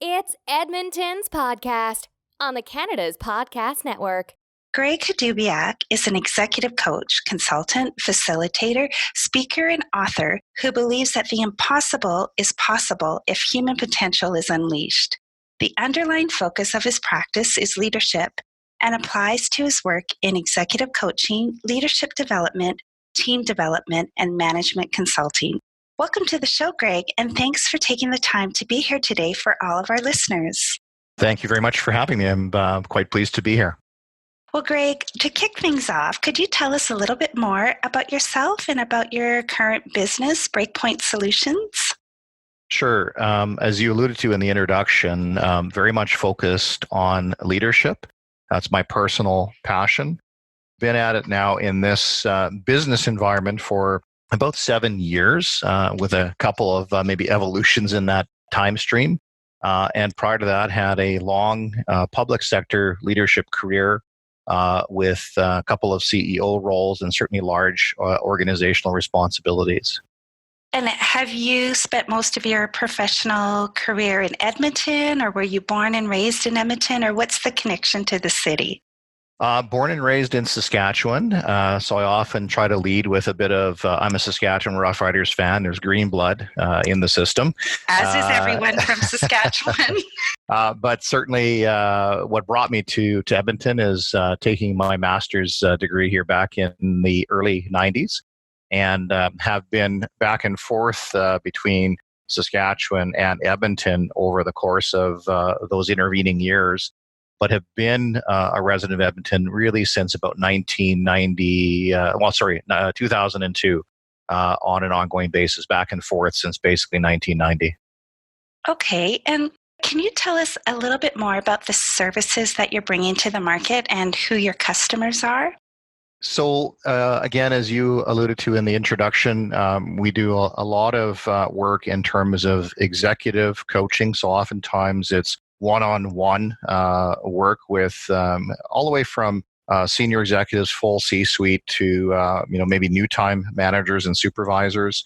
It's Edmonton's podcast on the Canada's Podcast Network. Greg Hadubiak is an executive coach, consultant, facilitator, speaker, and author who believes that the impossible is possible if human potential is unleashed. The underlying focus of his practice is leadership and applies to his work in executive coaching, leadership development, team development, and management consulting. Welcome to the show, Greg, and thanks for taking the time to be here today for all of our listeners. Thank you very much for having me. I'm quite pleased to be here. Well, Greg, to kick things off, could you tell us a little bit more about yourself and about your current business, Breakpoint Solutions? Sure. As you alluded to in the introduction, very much focused on leadership. That's my personal passion. Been at it now in this business environment for about 7 years, with a couple of maybe evolutions in that time stream. And prior to that, had a long public sector leadership career with a couple of CEO roles and certainly large organizational responsibilities. And have you spent most of your professional career in Edmonton, or were you born and raised in Edmonton, or what's the connection to the city? Born and raised in Saskatchewan, so I often try to lead with a bit of, I'm a Saskatchewan Roughriders fan. There's green blood in the system. As is everyone from Saskatchewan. But certainly what brought me to Edmonton is taking my master's degree here back in the early 90s, and have been back and forth between Saskatchewan and Edmonton over the course of those intervening years, but have been a resident of Edmonton really since about 2002, on an ongoing basis, back and forth since basically 1990. Okay, and can you tell us a little bit more about the services that you're bringing to the market and who your customers are? So again, as you alluded to in the introduction, we do a lot of work in terms of executive coaching. So oftentimes it's one-on-one work with all the way from senior executives, full C-suite, to maybe new time managers and supervisors.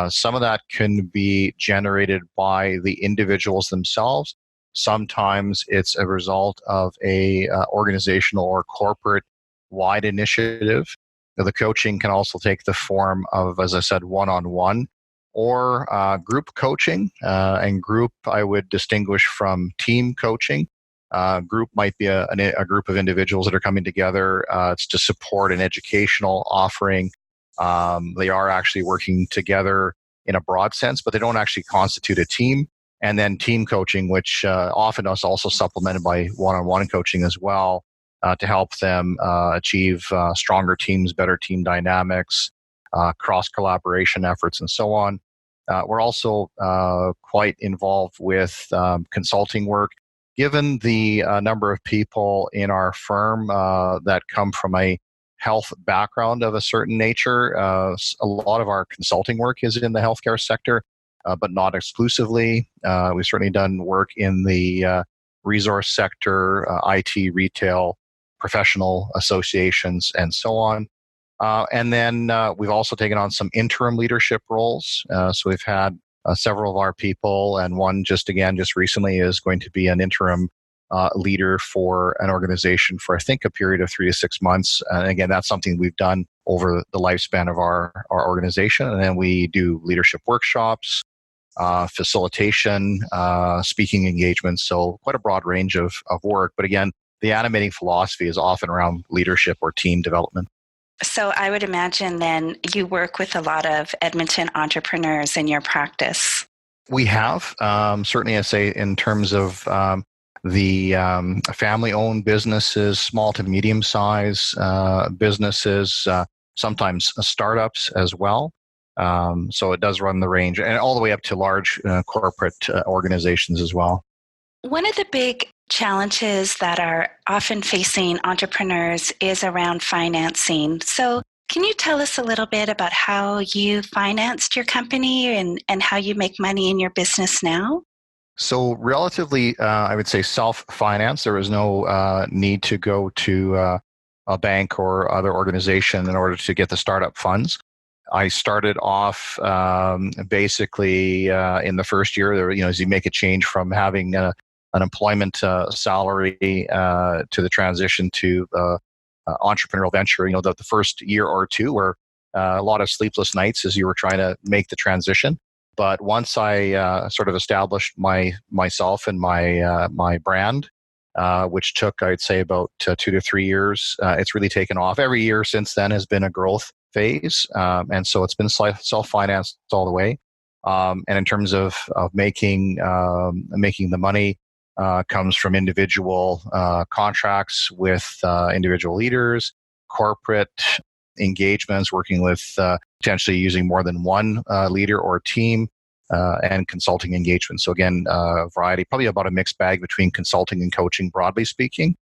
Some of that can be generated by the individuals themselves. Sometimes it's a result of a organizational or corporate wide initiative. The coaching can also take the form of, as I said, one-on-one or group coaching. And group I would distinguish from team coaching. Group might be a group of individuals that are coming together. It's to support an educational offering. They are actually working together in a broad sense, but they don't actually constitute a team. And then team coaching, which often is also supplemented by one-on-one coaching as well, to help them achieve stronger teams, better team dynamics, cross-collaboration efforts, and so on. We're also quite involved with consulting work. Given the number of people in our firm that come from a health background of a certain nature, a lot of our consulting work is in the healthcare sector, but not exclusively. We've certainly done work in the resource sector, IT, retail, professional associations, and so on. And then we've also taken on some interim leadership roles. So we've had several of our people, and one just recently is going to be an interim leader for an organization for, I think, a period of 3 to 6 months. And again, that's something we've done over the lifespan of our organization. And then we do leadership workshops, facilitation, speaking engagements. So quite a broad range of work. But again, the animating philosophy is often around leadership or team development. So I would imagine then you work with a lot of Edmonton entrepreneurs in your practice. We have, certainly I say in terms of the family-owned businesses, small to medium-sized businesses, sometimes startups as well. So it does run the range, and all the way up to large corporate organizations as well. One of the big challenges that are often facing entrepreneurs is around financing. So can you tell us a little bit about how you financed your company and how you make money in your business now? So relatively, I would say self-finance. There was no need to go to a bank or other organization in order to get the startup funds. I started off basically in the first year. As you make a change from having an employment salary to the transition to entrepreneurial venture, the first year or two were a lot of sleepless nights as you were trying to make the transition. But once I sort of established myself and my brand, which took, I'd say, about 2 to 3 years, it's really taken off. Every year since then has been a growth phase, and so it's been self-financed all the way. And in terms of making the money, comes from individual contracts with individual leaders, corporate engagements, working with potentially using more than one leader or team, and consulting engagements. So again, variety, probably about a mixed bag between consulting and coaching, broadly speaking,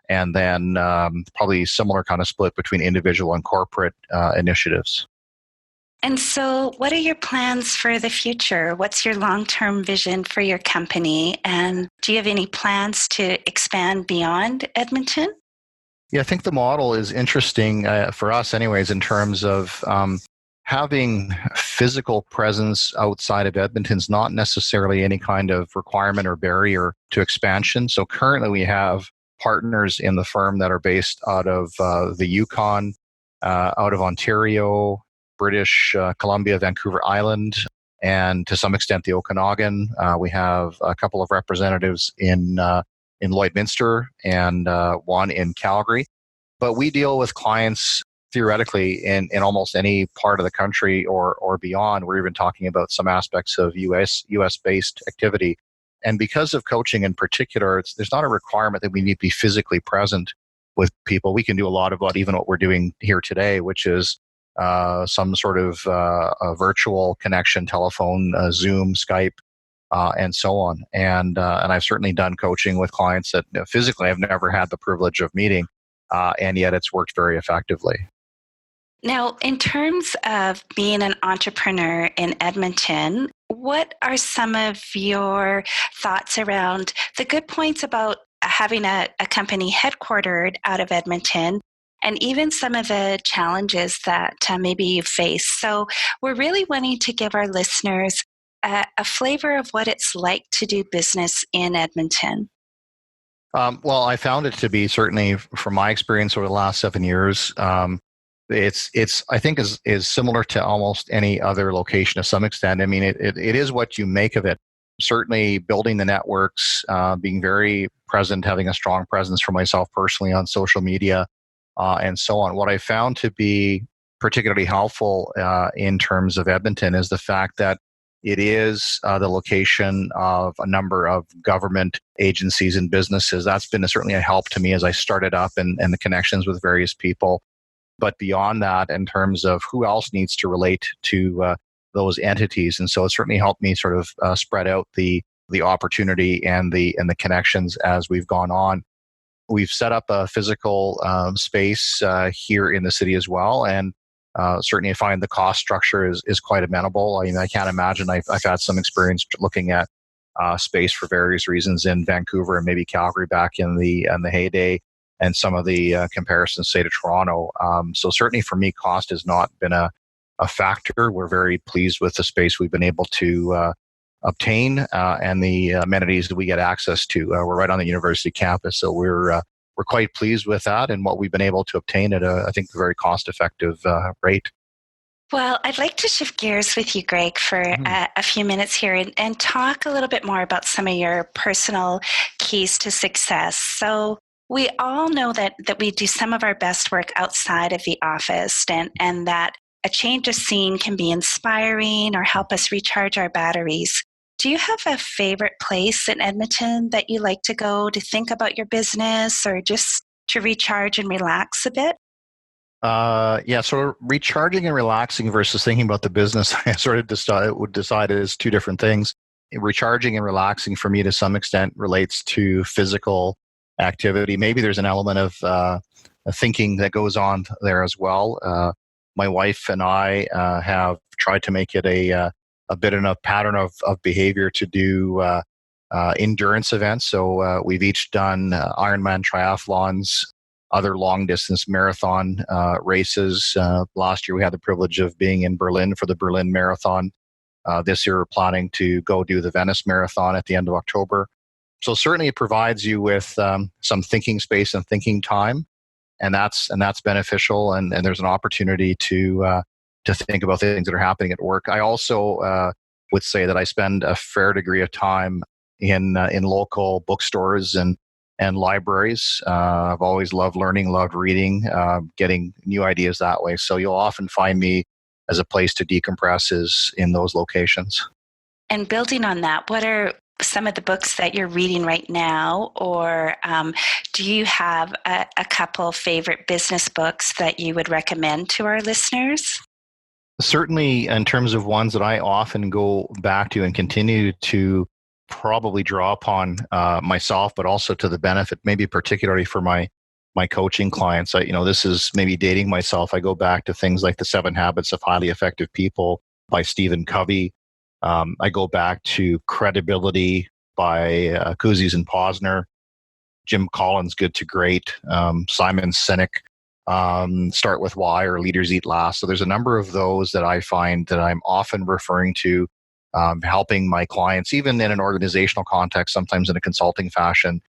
and then probably similar kind of split between individual and corporate initiatives. And so, what are your plans for the future? What's your long-term vision for your company? And do you have any plans to expand beyond Edmonton? Yeah, I think the model is interesting for us anyways, in terms of having physical presence outside of Edmonton is not necessarily any kind of requirement or barrier to expansion. So currently we have partners in the firm that are based out of the Yukon, out of Ontario, British Columbia, Vancouver Island, and to some extent the Okanagan. We have a couple of representatives in Lloydminster and one in Calgary. But we deal with clients theoretically in almost any part of the country or beyond. We're even talking about some aspects of US-based activity. And because of coaching in particular, there's not a requirement that we need to be physically present with people. We can do a lot of even what we're doing here today, which is some sort of a virtual connection, telephone, Zoom, Skype, and so on. And I've certainly done coaching with clients that physically I've never had the privilege of meeting, and yet it's worked very effectively. Now, in terms of being an entrepreneur in Edmonton, what are some of your thoughts around the good points about having a company headquartered out of Edmonton, and even some of the challenges that maybe you face? So we're really wanting to give our listeners a flavor of what it's like to do business in Edmonton. Well, I found it to be, certainly from my experience over the last 7 years, it's I think is similar to almost any other location to some extent. I mean, it is what you make of it. Certainly building the networks, being very present, having a strong presence for myself personally on social media, and so on. What I found to be particularly helpful in terms of Edmonton is the fact that it is the location of a number of government agencies and businesses. That's been certainly a help to me as I started up, and the connections with various people. But beyond that, in terms of who else needs to relate to those entities, and so it certainly helped me sort of spread out the opportunity and the connections as we've gone on. We've set up a physical space here in the city as well, and certainly I find the cost structure is quite amenable. I mean, I can't imagine. I've had some experience looking at space for various reasons in Vancouver and maybe Calgary back in the heyday, and some of the comparisons, say, to Toronto. So certainly for me, cost has not been a factor. We're very pleased with the space we've been able to obtain and the amenities that we get access to. We're right on the university campus, so we're quite pleased with that and what we've been able to obtain at I think, a very cost-effective rate. Well, I'd like to shift gears with you, Greg, for a few minutes here and talk a little bit more about some of your personal keys to success. So we all know that we do some of our best work outside of the office, and that a change of scene can be inspiring or help us recharge our batteries. Do you have a favorite place in Edmonton that you like to go to think about your business or just to recharge and relax a bit? Yeah, so recharging and relaxing versus thinking about the business, I sort of would decide it as two different things. Recharging and relaxing for me to some extent relates to physical activity. Maybe there's an element of thinking that goes on there as well. My wife and I have tried to make it a bit of a pattern of behavior to do endurance events. So we've each done Ironman triathlons other long distance marathon races. Last year, we had the privilege of being in Berlin for the Berlin Marathon. This year, we're planning to go do the Venice Marathon at the end of October. So certainly it provides you with some thinking space and thinking time, and that's beneficial. And there's an opportunity to think about things that are happening at work. I also would say that I spend a fair degree of time in local bookstores and libraries. I've always loved learning, loved reading, getting new ideas that way. So you'll often find me as a place to decompress is in those locations. And building on that, what are some of the books that you're reading right now? Or do you have a couple favorite business books that you would recommend to our listeners? Certainly, in terms of ones that I often go back to and continue to probably draw upon myself, but also to the benefit, maybe particularly for my coaching clients. This is maybe dating myself. I go back to things like The 7 Habits of Highly Effective People by Stephen Covey. I go back to Credibility by Kouzes and Posner, Jim Collins' Good to Great, Simon Sinek, Start with Why or Leaders Eat Last. So there's a number of those that I find that I'm often referring to, helping my clients, even in an organizational context, sometimes in a consulting fashion.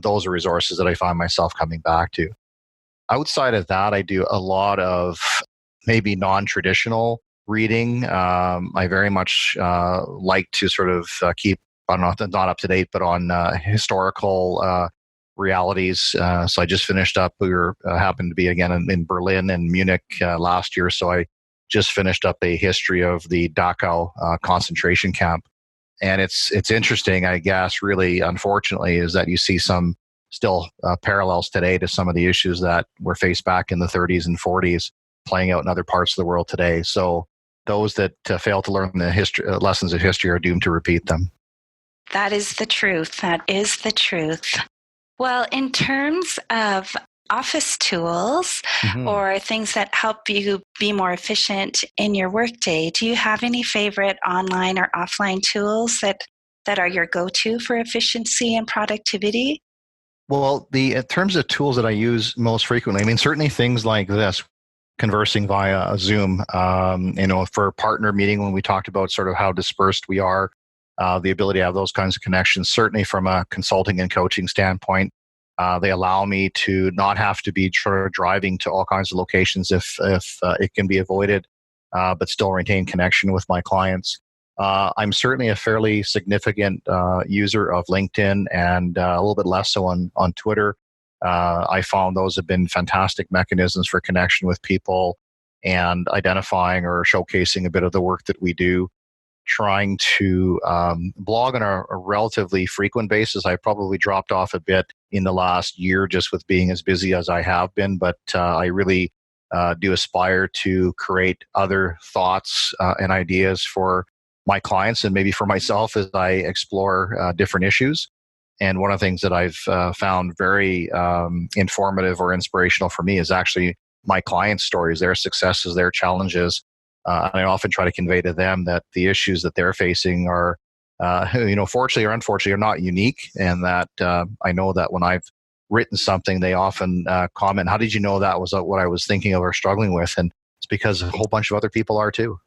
Those are resources that I find myself coming back to. Outside of that, I do a lot of maybe non-traditional reading. I very much like to sort of keep, I don't know, not up to date, but on historical realities. So I just finished up, we happened to be again in Berlin and Munich last year. So I just finished up a history of the Dachau concentration camp. And it's interesting, I guess, really, unfortunately, is that you see some still parallels today to some of the issues that were faced back in the 30s and 40s playing out in other parts of the world today. So those that fail to learn the lessons of history are doomed to repeat them. That is the truth. That is the truth. Well, in terms of office tools or things that help you be more efficient in your workday, do you have any favorite online or offline tools that are your go-to for efficiency and productivity? Well, in terms of tools that I use most frequently, I mean, certainly things like this, conversing via Zoom, for a partner meeting when we talked about sort of how dispersed we are, the ability to have those kinds of connections, certainly from a consulting and coaching standpoint. They allow me to not have to be sort of driving to all kinds of locations if it can be avoided, but still retain connection with my clients. I'm certainly a fairly significant user of LinkedIn and a little bit less so on Twitter. I found those have been fantastic mechanisms for connection with people and identifying or showcasing a bit of the work that we do. Trying to blog on a relatively frequent basis. I probably dropped off a bit in the last year just with being as busy as I have been, but I really do aspire to create other thoughts and ideas for my clients and maybe for myself as I explore different issues. And one of the things that I've found very informative or inspirational for me is actually my clients' stories, their successes, their challenges. And I often try to convey to them that the issues that they're facing are, fortunately or unfortunately, are not unique. And that I know that when I've written something, they often comment, "How did you know that was what I was thinking of or struggling with?" And it's because a whole bunch of other people are too.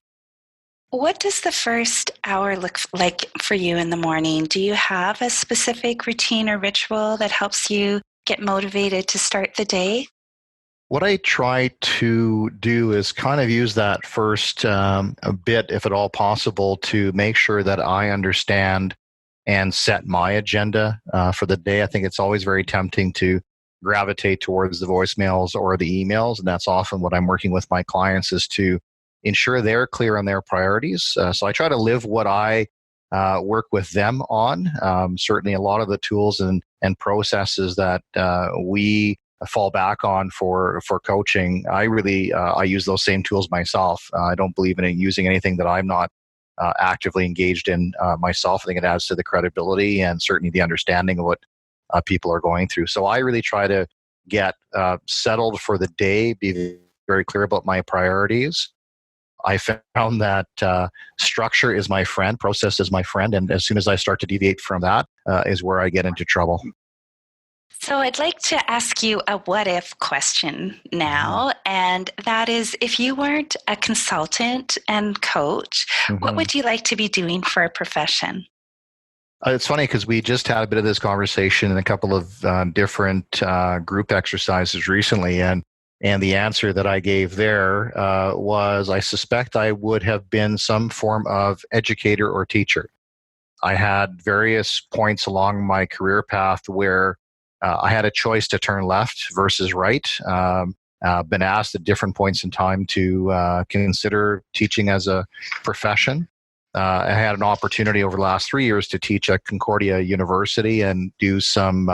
What does the first hour look like for you in the morning? Do you have a specific routine or ritual that helps you get motivated to start the day? What I try to do is kind of use that first a bit, if at all possible, to make sure that I understand and set my agenda for the day. I think it's always very tempting to gravitate towards the voicemails or the emails, and that's often what I'm working with my clients is to ensure they're clear on their priorities. So I try to live what I work with them on. Certainly a lot of the tools and processes that we fall back on for coaching, I really I use those same tools myself. I don't believe in using anything that I'm not actively engaged in myself. I think it adds to the credibility and certainly the understanding of what people are going through. So I really try to get settled for the day, be very clear about my priorities. I found that structure is my friend, process is my friend, and as soon as I start to deviate from that is where I get into trouble. So I'd like to ask you a what if question now, and that is if you weren't a consultant and coach, what would you like to be doing for a profession? It's funny because we just had a bit of this conversation in a couple of different group exercises recently, and the answer that I gave there was I suspect I would have been some form of educator or teacher. I had various points along my career path where I had a choice to turn left versus right. Been asked at different points in time to consider teaching as a profession. I had an opportunity over the last 3 years to teach at Concordia University and do some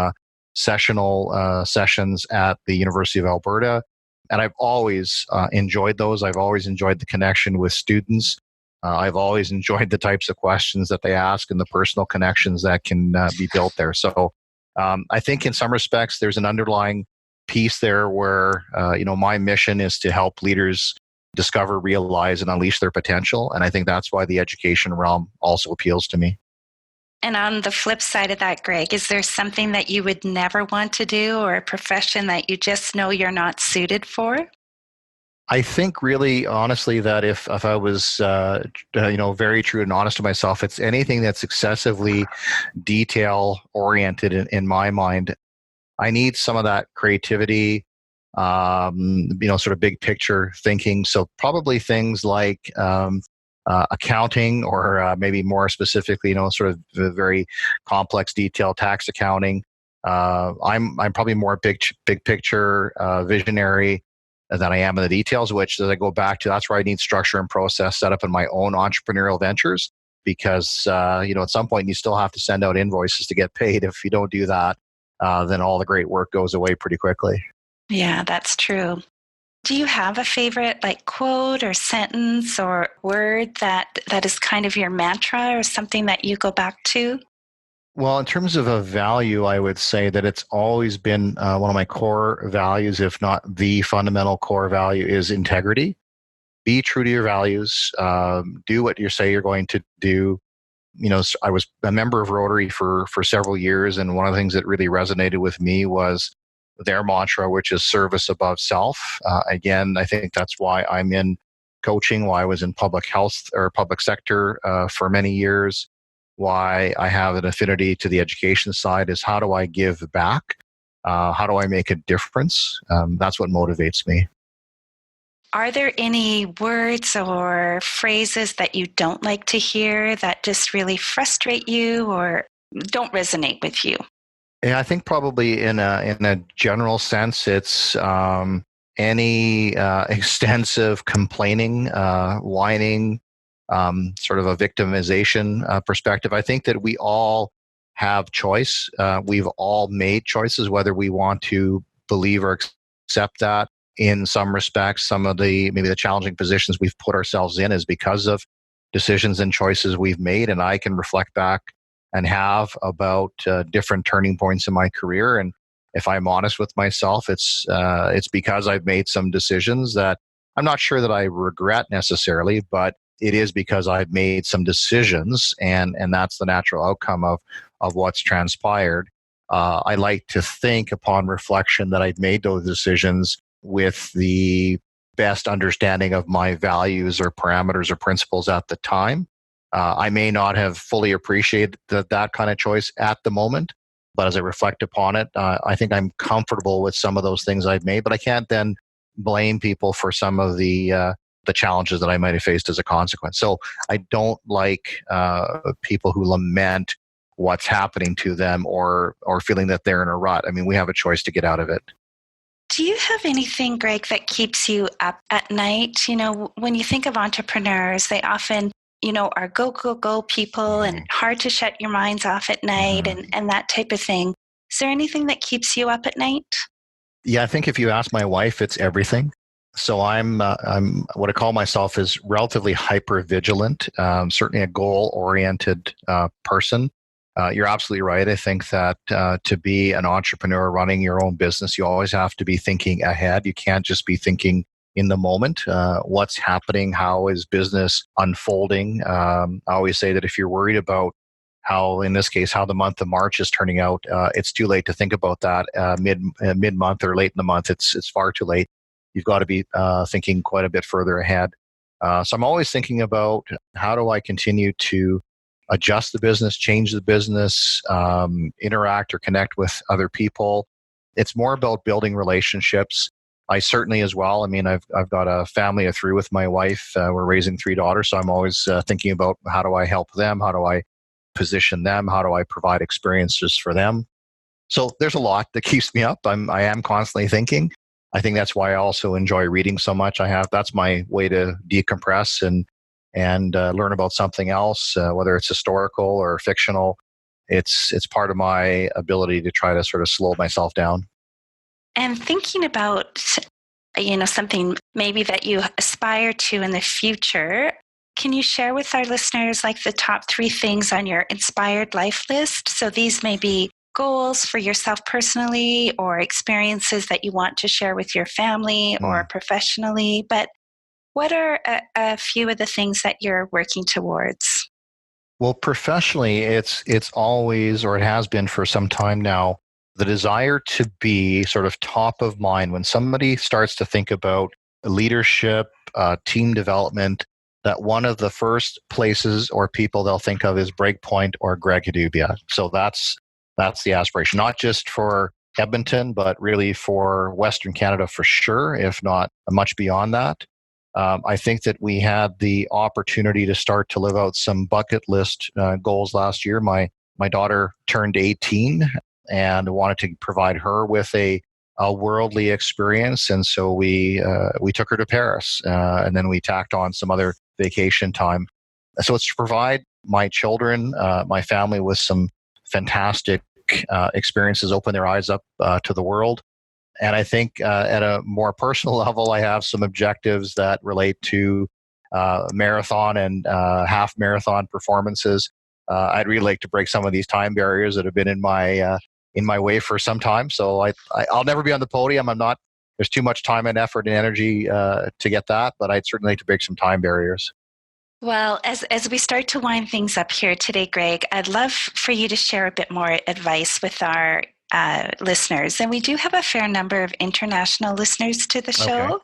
sessional sessions at the University of Alberta. And I've always enjoyed those. I've always enjoyed the connection with students. I've always enjoyed the types of questions that they ask and the personal connections that can be built there. So I think in some respects, there's an underlying piece there where, my mission is to help leaders discover, realize, and unleash their potential. And I think that's why the education realm also appeals to me. And on the flip side of that, Greg, is there something that you would never want to do or a profession that you just know you're not suited for? I think really honestly that if I was, very true and honest to myself, it's anything that's excessively detail oriented in my mind. I need some of that creativity, sort of big picture thinking. So probably things like accounting, or maybe more specifically, sort of the very complex detail tax accounting. I'm probably more big picture visionary than I am in the details, which as I go back to, that's where I need structure and process set up in my own entrepreneurial ventures. Because, at some point you still have to send out invoices to get paid. If you don't do that, then all the great work goes away pretty quickly. Yeah, that's true. Do you have a favorite quote or sentence or word that is kind of your mantra or something that you go back to? Well, in terms of a value, I would say that it's always been one of my core values, if not the fundamental core value, is integrity. Be true to your values. Do what you say you're going to do. I was a member of Rotary for several years, and one of the things that really resonated with me was their mantra, which is service above self. Again, I think that's why I'm in coaching, why I was in public health or public sector for many years, why I have an affinity to the education side is how do I give back? How do I make a difference? That's what motivates me. Are there any words or phrases that you don't like to hear that just really frustrate you or don't resonate with you? Yeah, I think probably in a general sense, it's any extensive complaining, whining, sort of a victimization perspective. I think that we all have choice. We've all made choices, whether we want to believe or accept that. In some respects, some of maybe the challenging positions we've put ourselves in is because of decisions and choices we've made. And I can reflect back and have about different turning points in my career. And if I'm honest with myself, it's because I've made some decisions that I'm not sure that I regret necessarily, but it is because I've made some decisions, and that's the natural outcome of what's transpired. I like to think upon reflection that I've made those decisions with the best understanding of my values or parameters or principles at the time. I may not have fully appreciated that kind of choice at the moment, but as I reflect upon it, I think I'm comfortable with some of those things I've made, but I can't then blame people for some of the challenges that I might have faced as a consequence. So I don't like people who lament what's happening to them or feeling that they're in a rut. I mean, we have a choice to get out of it. Do you have anything, Greg, that keeps you up at night? When you think of entrepreneurs, they often, are go, go, go people and hard to shut your minds off at night and that type of thing. Is there anything that keeps you up at night? Yeah, I think if you ask my wife, it's everything. So I'm what I call myself is relatively hyper vigilant, certainly a goal oriented person. You're absolutely right. I think that to be an entrepreneur running your own business, you always have to be thinking ahead. You can't just be thinking in the moment. What's happening? How is business unfolding? I always say that if you're worried about how, in this case, how the month of March is turning out. It's too late to think about that mid-month or late in the month. It's far too late. You've got to be thinking quite a bit further ahead. So I'm always thinking about how do I continue to adjust the business, change the business, interact or connect with other people. It's more about building relationships. I certainly as well. I mean, I've got a family of 3 with my wife. We're raising 3 daughters, so I'm always thinking about how do I help them? How do I position them? How do I provide experiences for them? So there's a lot that keeps me up. I am constantly thinking. I think that's why I also enjoy reading so much. That's my way to decompress and learn about something else, whether it's historical or fictional. It's part of my ability to try to sort of slow myself down. And thinking about, something maybe that you aspire to in the future, can you share with our listeners like the top 3 things on your inspired life list? So these may be goals for yourself personally or experiences that you want to share with your family or professionally. But what are a few of the things that you're working towards? Well, professionally, it's always, or it has been for some time now, the desire to be sort of top of mind when somebody starts to think about leadership, team development, that one of the first places or people they'll think of is Breakpoint or Greg Hadubiak. So that's the aspiration, not just for Edmonton, but really for Western Canada for sure, if not much beyond that. I think that we had the opportunity to start to live out some bucket list goals last year. My daughter turned 18 and wanted to provide her with a worldly experience, and so we took her to Paris, and then we tacked on some other vacation time. So it's to provide my children, my family, with some fantastic experiences, open their eyes up to the world. And I think at a more personal level, I have some objectives that relate to marathon and half marathon performances. I'd really like to break some of these time barriers that have been in my way for some time. So I'll never be on the podium. I'm not. There's too much time and effort and energy to get that, but I'd certainly like to break some time barriers. Well, as we start to wind things up here today, Greg, I'd love for you to share a bit more advice with our listeners. And we do have a fair number of international listeners to the show. Okay.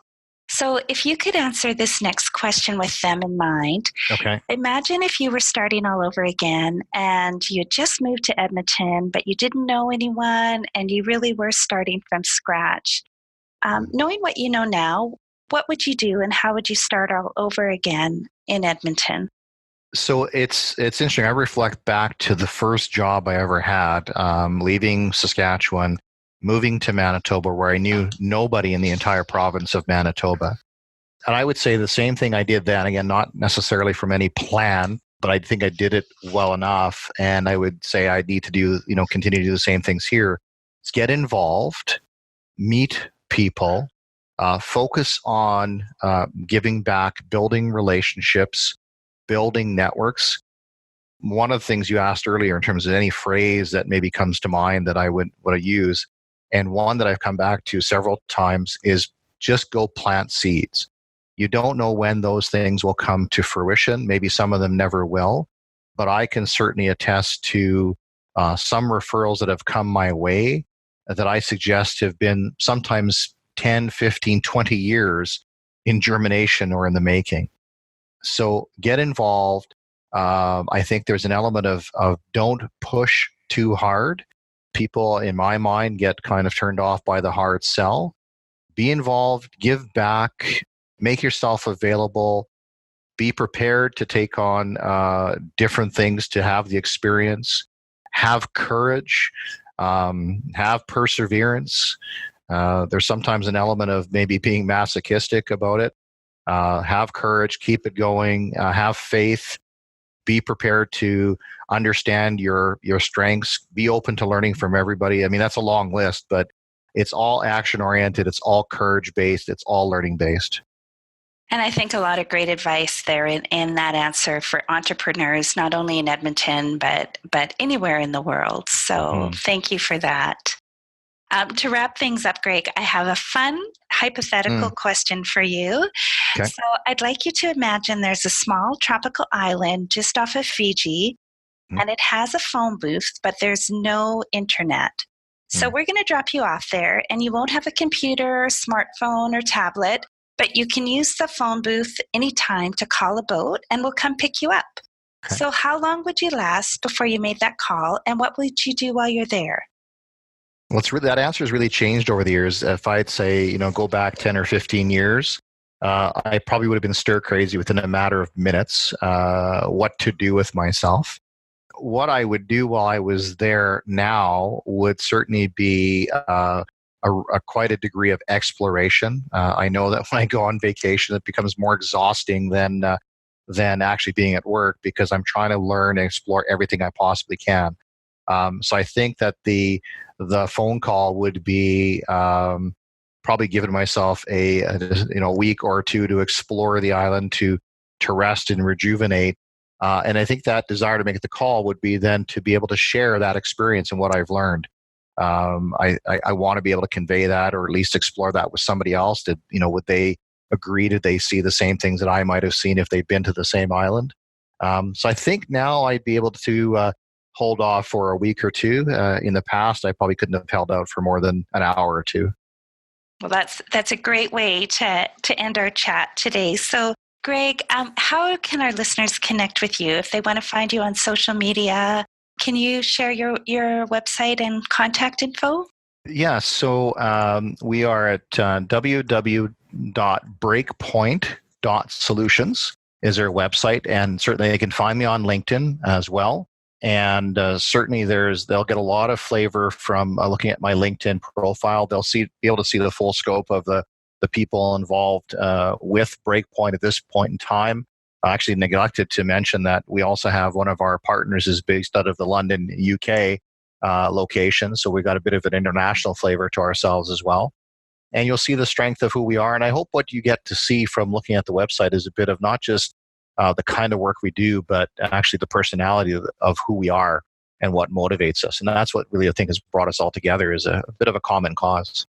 So if you could answer this next question with them in mind. Okay. Imagine if you were starting all over again and you had just moved to Edmonton, but you didn't know anyone and you really were starting from scratch. Knowing what you know now, what would you do and how would you start all over again in Edmonton? So it's interesting. I reflect back to the first job I ever had, leaving Saskatchewan, moving to Manitoba, where I knew nobody in the entire province of Manitoba. And I would say the same thing I did then, again, not necessarily from any plan, but I think I did it well enough. And I would say I need to continue to do the same things here. It's get involved, meet people, focus on giving back, building relationships, building networks. One of the things you asked earlier in terms of any phrase that maybe comes to mind that I would use, and one that I've come back to several times, is just go plant seeds. You don't know when those things will come to fruition. Maybe some of them never will, but I can certainly attest to some referrals that have come my way that I suggest have been sometimes 10, 15, 20 years in germination or in the making. So get involved. I think there's an element of don't push too hard. People, in my mind, get kind of turned off by the hard sell. Be involved, give back, make yourself available, be prepared to take on different things to have the experience, have courage, have perseverance. There's sometimes an element of maybe being masochistic about it. Have courage, keep it going, have faith, be prepared to understand your strengths, be open to learning from everybody. I mean, that's a long list, but it's all action oriented, it's all courage based, it's all learning based. And I think a lot of great advice there in that answer for entrepreneurs, not only in Edmonton, but anywhere in the world. So Thank you for that. To wrap things up, Greg, I have a fun hypothetical question for you. Okay. So I'd like you to imagine there's a small tropical island just off of Fiji, and it has a phone booth, but there's no internet. So we're going to drop you off there, and you won't have a computer or smartphone or tablet, but you can use the phone booth anytime to call a boat, and we'll come pick you up. Okay. So how long would you last before you made that call, and what would you do while you're there? Well, that answer has really changed over the years. If I'd say, go back 10 or 15 years, I probably would have been stir crazy within a matter of minutes what to do with myself. What I would do while I was there now would certainly be quite a degree of exploration. I know that when I go on vacation, it becomes more exhausting than actually being at work, because I'm trying to learn and explore everything I possibly can. So I think that the phone call would be probably giving myself a week or two to explore the island, to rest and rejuvenate. And I think that desire to make the call would be then to be able to share that experience and what I've learned. I want to be able to convey that, or at least explore that with somebody else. Would they agree? Did they see the same things that I might have seen if they'd been to the same island? So I think now I'd be able to hold off for a week or two. In the past, I probably couldn't have held out for more than an hour or two. Well, that's a great way to end our chat today. So, Greg, how can our listeners connect with you if they want to find you on social media? Can you share your website and contact info? Yeah, so we are at www.breakpoint.solutions is our website, and certainly they can find me on LinkedIn as well. And certainly they'll get a lot of flavor from looking at my LinkedIn profile. They'll be able to see the full scope of the people involved with Breakpoint at this point in time. I actually neglected to mention that we also have one of our partners is based out of the London, UK location. So we've got a bit of an international flavor to ourselves as well. And you'll see the strength of who we are. And I hope what you get to see from looking at the website is a bit of not just the kind of work we do, but actually the personality of who we are and what motivates us. And that's what really I think has brought us all together, is a bit of a common cause.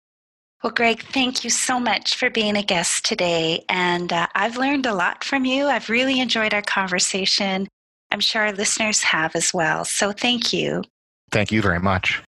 Well, Greg, thank you so much for being a guest today. And I've learned a lot from you. I've really enjoyed our conversation. I'm sure our listeners have as well. So thank you. Thank you very much.